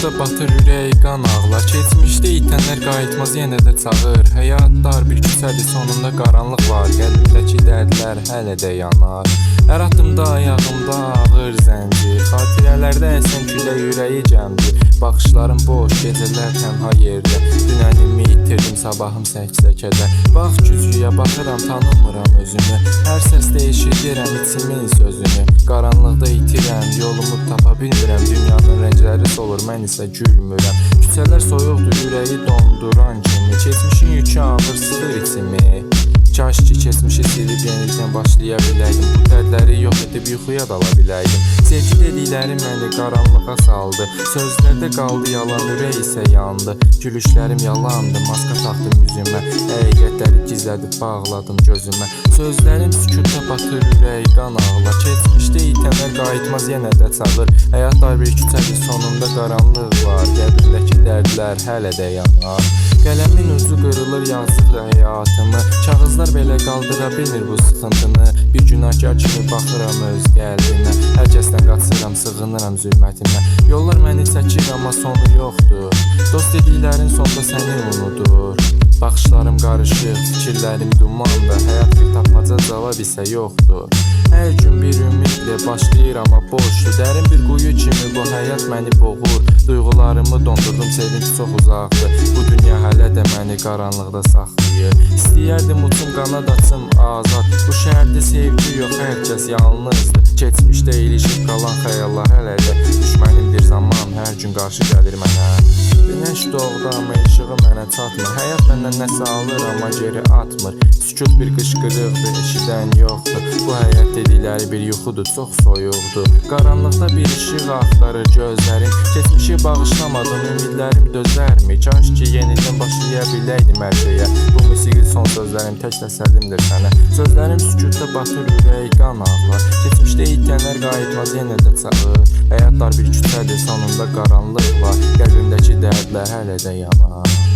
sükutda batır ürək qan ağlar. Keçmişdə itənlər qayıtmaz yenə də çağır. Həyat dar bir küçədir, sonunda qaranlıq var. Qəlbimdəki dərdlər hələ də yanar. Hər addımda ayağımda ağır zəncir. Xatirələrdə əsən külə ürəyi cəmdir. Baxışlarım boş, gecələr tənha yerdə. Dünənimi itirdim, sabahım səksəkədə. Bax güzgüyə baxıram, tanımıram özümü. Hər səsdə eşidirəm içimin sözünü. Qaranlıqda itirəm, yolumu tapa bilmirəm. Dünyanın rəngləri solur, mən isə gülmürəm. Küçələr soyuqdur, ürəyi donduran kimi. Keçmişin yükü ağır sıxır içimi. Kaş ki keçmişi silib yenilikdən başlaya biləydim. Bu dərdləri yox edib yuxuya dala biləydim. Sevgi dedikləri məni qaranlığa saldı. Sözlərdə qaldı yalan, ürək isə yandı. Gülüşlərim yalandı, maska taxdım üzümə. Həqiqətləri gizlədib bağladım gözümə. Sözlərim sükutda batır, ürək qan ağlar. Keçmişdə itənlər qayıtmaz yenə də çağır. Həyat dar bir küçədir, sonunda qaranlıq var. Qəbrimdəki dərdlər hələ də yanar. Qələmin ucu qırılır, yazır həyatımı. Kağızlar belə qaldıra bilmir bu sıxıntını. Bir günahkar kimi baxıram öz qəlbimə. Hər kəsdən qaçıram, sığınıram zülmətimə. Yollar məni çəkir, amma sonu yoxdur. Dost dediklərin sonda səni unudur. Baxışlarım qarışıq, fikirlərim dumanda. Həyat bir tapmaca, cavab isə yoxdur. Hər gün bir ümidlə başlayır, amma boşdur. Dərin bir quyu kimi bu həyat məni boğur. Duyğularımı dondurdum, sevinç çox uzaqdır. Bu dünya hələ də məni qaranlıqda saxlayır. İstəyərdim uçum, qanad açım, azad. Bu şəhərdə sevgi yox, hər kəs yalnızdır. Keçmişdə ilişib qalan xəyallar hələ də düşmənimdir zaman, hər gün qarşı gəlir mənə. Günəş doğdu, amma işığı mənə çatmır. Həyat məndən nəsə alır, amma geri atmır. Sükut bir qışqırıqdır, eşidən yoxdur. Bu həyat dedikləri bir yuxudur, çox soyuqdur. Qaranlıqda bir işıq axtarır gözlərim. Keçmişi bağışlamadım, ümidlərim dözərmi? Kaş ki yenidən başlaya biləydim hər şeyə. Bu musiqi son sözlərim, tək təsəllimdir sənə. Sözlərim sükutda batır, ürək qan ağlar. Keçmişdə itənlər qayıtmaz yenə də çağır. Həyat dar bir küçədir, sonunda qaranlıq var. Qəlbimdəki dərdlər hələ də yanar.